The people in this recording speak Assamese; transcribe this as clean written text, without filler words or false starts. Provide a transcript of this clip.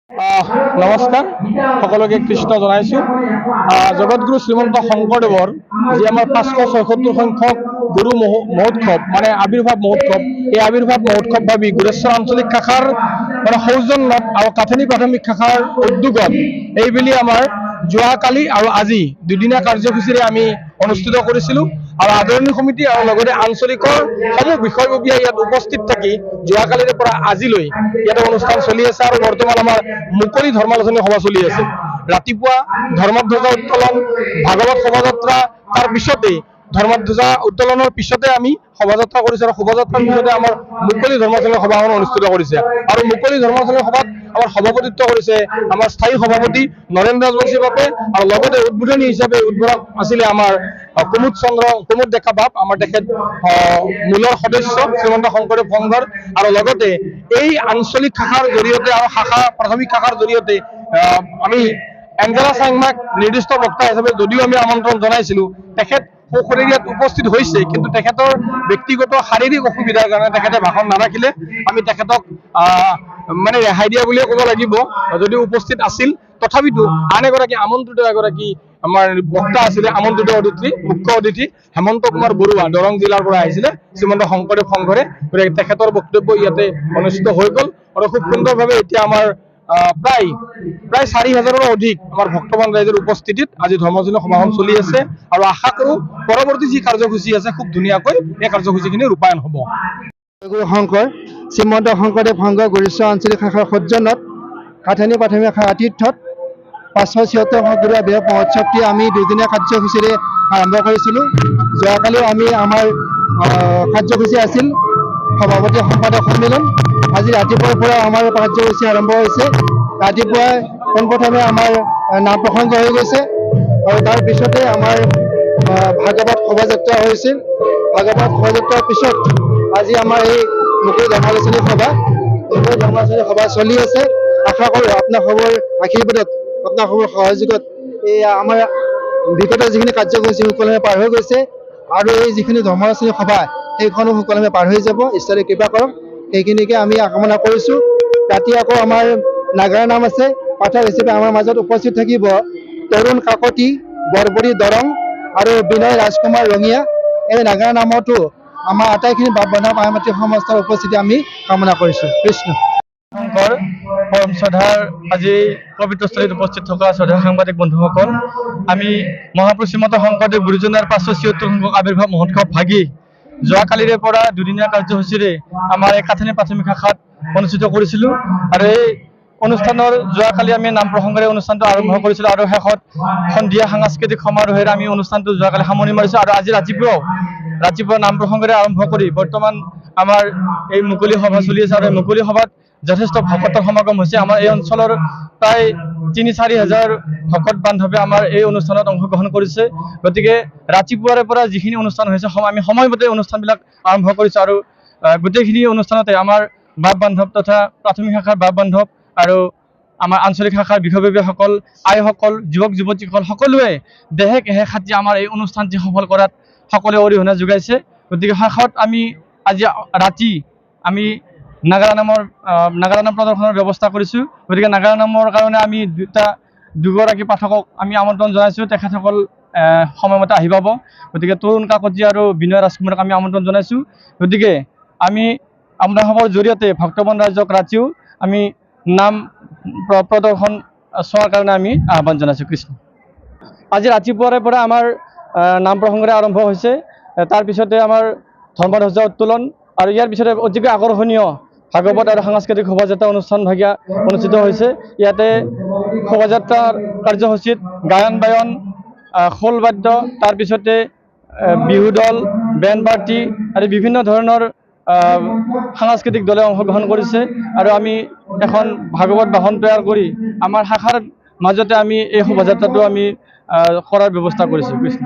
নমস্কাৰ সকলোকে কৃষ্ণ জনাইছোঁ। জগতগুৰু শ্ৰীমন্ত শংকৰদেৱৰ যি আমাৰ 576 সংখ্যক গুৰু মহোৎসৱ মানে আবিৰ্ভাৱ মহোৎসৱ, এই আবিৰ্ভাৱ মহোৎসৱ ভাবি গুৰেশ্বৰ আঞ্চলিক শাখাৰ মানে সৌজন্যত আৰু কাথনি প্ৰাথমিক শাখাৰ উদ্যোগত এইবেলি আমাৰ যোৱাকালি আৰু আজি দুদিনীয়া কাৰ্যসূচীৰে আমি অনুষ্ঠিত কৰিছিলোঁ। আৰু আদৰণি সমিতি আৰু লগতে আঞ্চলিকৰ সমূহ বিষয়ববীয়া ইয়াত উপস্থিত থাকি যোৱাকালিৰে পৰা আজিলৈ ইয়াতে অনুষ্ঠান চলি আছে। আৰু বৰ্তমান আমাৰ মুকলি ধৰ্মালোচনী সভা চলি আছে। ৰাতিপুৱা ধৰ্মধ্বজা উত্তোলন, ভাগৱত শোভাযাত্ৰা, তাৰ পিছতেই ধৰ্মধ্বজা উত্তোলনৰ পিছতে আমি শোভাযাত্ৰা কৰিছোঁ আৰু শোভাযাত্ৰাৰ পিছতে আমাৰ মুকলি ধৰ্মালোচনী সভাখন অনুষ্ঠিত কৰিছে। আৰু মুকলি ধৰ্মালোচনী সভাত আমাৰ সভাপতিত্ব কৰিছে আমাৰ স্থায়ী সভাপতি নৰেন্দ্ৰ ৰাজবংশী বাপে, আৰু লগতে উদ্বোধনী হিচাপে উদ্বোধক আছিলে আমাৰ কুমুদ ডেকা বাপ, আমাৰ তেখেত মূলৰ সদস্য শ্ৰীমন্ত শংকৰদেৱ সংঘৰ। আৰু লগতে এই আঞ্চলিক শাখাৰ জৰিয়তে আৰু প্ৰাথমিক শাখাৰ জৰিয়তে আমি এঞ্জেলা চাংমাক নিৰ্দিষ্ট বক্তা হিচাপে যদিও আমি আমন্ত্ৰণ জনাইছিলোঁ, তেখেত সশৰীৰত উপস্থিত হৈছে, কিন্তু তেখেতৰ ব্যক্তিগত শাৰীৰিক অসুবিধাৰ কাৰণে তেখেতে ভাষণ নাৰাখিলে। আমি তেখেতক মানে ৰেহাই দিয়া বুলিয়ে ক'ব লাগিব, যদিও উপস্থিত আছিল। তথাপিতো আন এগৰাকী আমাৰ বক্তা আছিলে, আমন্ত্ৰিত অতিথি, মুখ্য অতিথি হেমন্ত কুমাৰ বৰুৱা দৰং জিলাৰ পৰা আহিছিলে শ্ৰীমন্ত শংকৰদেৱ সংঘৰে। গতিকে তেখেতৰ বক্তব্য ইয়াতে অনুষ্ঠিত হৈ গ'ল আৰু খুব সুন্দৰভাৱে এতিয়া আমাৰ প্ৰায় 4,000ৰো অধিক আমাৰ ভক্তবান ৰাইজৰ উপস্থিতিত আজি ধৰ্মালোচনী সভাখন চলি আছে। আৰু আশা কৰোঁ পৰৱৰ্তী যি কাৰ্যসূচী আছে খুব ধুনীয়াকৈ এই কাৰ্যসূচীখিনি ৰূপায়ণ হ'ব। শ্ৰীমন্ত শংকৰদেৱ সংঘ গুৰেশ্বৰ আঞ্চলিক শাখাৰ সৌজন্যত কাথনি প্ৰাথমিক শাখাৰ আতিথ্যত 576 গুৰু আবিৰ্ভাৱ মহোৎসৱটি আমি দুদিনীয়া কাৰ্যসূচীৰে আৰম্ভ কৰিছিলোঁ। যোৱাকালিও আমি আমাৰ কাৰ্যসূচী আছিল সভাপতি সম্পাদক সন্মিলন। আজি ৰাতিপুৱাৰ পৰা আমাৰ কাৰ্যসূচী আৰম্ভ হৈছে। ৰাতিপুৱাই পোনপ্ৰথমে আমাৰ নাম প্ৰসংগ হৈ গৈছে আৰু তাৰ পিছতে আমাৰ ভাগৱত শোভাযাত্ৰা হৈছিল। ভাগৱত শোভাযাত্ৰাৰ পিছত আজি আমাৰ এই মুকলি ধৰ্মালোচনী সভা চলি আছে। আশা কৰোঁ আপোনালোকৰ আশীৰ্বাদত, আপোনালোকৰ সহযোগত এই আমাৰ বিগত যিখিনি কাৰ্যসূচী সুকলমে পাৰ হৈ গৈছে আৰু এই যিখিনি ধৰ্মালোচনী সভা সেইখনো সুকলমে পাৰ হৈ যাব, ঈশ্বৰে কৃপা কৰক, সেইখিনিকে আমি কামনা কৰিছোঁ। ৰাতি আকৌ আমাৰ নাগাৰা নাম আছে। পাঠক হিচাপে আমাৰ মাজত উপস্থিত থাকিব তৰুণ কাকতি, বৰবৰী দৰং আৰু বিনয় ৰাজকুমাৰ ৰঙিয়া। এই নাগাৰা নামতো আমাৰ আটাইখিনি বাপ বান্ধৱ আই মাতৃ সমাজৰ উপস্থিতি আমি কামনা কৰিছোঁ। কৃষ্ণ শংকৰ পৰম শ্ৰদ্ধাৰ আজি পবিত্ৰস্থলীত উপস্থিত থকা শ্ৰদ্ধেয় সাংবাদিক বন্ধুসকল, আমি মহাপুৰুষ শ্ৰীমন্ত শংকৰদেৱ গুৰুজনাৰ 576 সংখ্যক আবিৰ্ভাৱ মহোৎসৱ ভাগি যোৱাকালিৰে পৰা দুদিনীয়া কাৰ্যসূচীৰে আমাৰ এই কাথনি প্ৰাথমিক শাখাত অনুষ্ঠিত কৰিছিলোঁ। আৰু এই অনুষ্ঠানৰ যোৱাকালি আমি নাম প্ৰসংগৰে অনুষ্ঠানটো আৰম্ভ কৰিছিলোঁ আৰু শেষত সন্ধিয়া সাংস্কৃতিক সমাৰোহেৰে আমি অনুষ্ঠানটো যোৱাকালি সামৰণি মাৰিছোঁ। আৰু আজি ৰাতিপুৱা নাম প্ৰসংগৰে আৰম্ভ কৰি বৰ্তমান আমাৰ এই মুকলি সভা চলি আছে। আৰু এই মুকলি সভাত যথেষ্ট ভকতৰ সমাগম হৈছে। আমাৰ এই অঞ্চলৰ প্ৰায় 3-4 হাজাৰ ভকত বান্ধৱে আমাৰ এই অনুষ্ঠানত অংশগ্ৰহণ কৰিছে। গতিকে ৰাতিপুৱাৰে পৰা যিখিনি অনুষ্ঠান হৈছে আমি সময়মতে অনুষ্ঠানবিলাক আৰম্ভ কৰিছোঁ। আৰু গোটেইখিনি অনুষ্ঠানতে আমাৰ বাপ বান্ধৱ তথা প্ৰাথমিক শাখাৰ বাপ বান্ধৱ আৰু আমাৰ আঞ্চলিক শাখাৰ বিষয়ববীয়াসকল, আইসকল, যুৱক যুৱতীসকল সকলোৱে দেহে কেহে খাটি আমাৰ এই অনুষ্ঠানটি সফল কৰাত সকলোৱে অৰিহণা যোগাইছে। গতিকে শেষত আমি আজি ৰাতি আমি নাগাৰা নাম প্ৰদৰ্শনৰ ব্যৱস্থা কৰিছোঁ। গতিকে নাগাৰা নামৰ কাৰণে আমি দুগৰাকী পাঠকক আমি আমন্ত্ৰণ জনাইছোঁ। তেখেতসকল সময়মতে আহি পাব। গতিকে তৰুণ কাকতি আৰু বিনয় ৰাজকুমাৰক আমি আমন্ত্ৰণ জনাইছোঁ। গতিকে আমি আপোনালোকৰ জৰিয়তে ভক্তবান ৰাইজক ৰাতিও আমি নাম প্ৰদৰ্শন চোৱাৰ কাৰণে আমি আহ্বান জনাইছোঁ। কৃষ্ণ। আজি ৰাতিপুৱাৰে পৰা আমাৰ নাম প্ৰসংগৰে আৰম্ভ হৈছে। তাৰপিছতে আমাৰ ধৰ্মধ্বজা উত্তোলন আৰু ইয়াৰ পিছতে অতিকৈ আকৰ্ষণীয় ভাগৱত আৰু সাংস্কৃতিক শোভাযাত্ৰা অনুষ্ঠান ভাগিয়া অনুষ্ঠিত হৈছে। ইয়াতে শোভাযাত্ৰাৰ কাৰ্যসূচীত গায়ন বায়ন, খোল বাদ্য, তাৰপিছতে বিহু দল, বেণ্ড পাৰ্টি আদি বিভিন্ন ধৰণৰ সাংস্কৃতিক দলে অংশগ্ৰহণ কৰিছে। আৰু আমি এখন ভাগৱত বাহন তৈয়াৰ কৰি আমাৰ শাখাৰ মাজতে আমি এই শোভাযাত্ৰাটো আমি কৰাৰ ব্যৱস্থা কৰিছোঁ। কৃষ্ণ।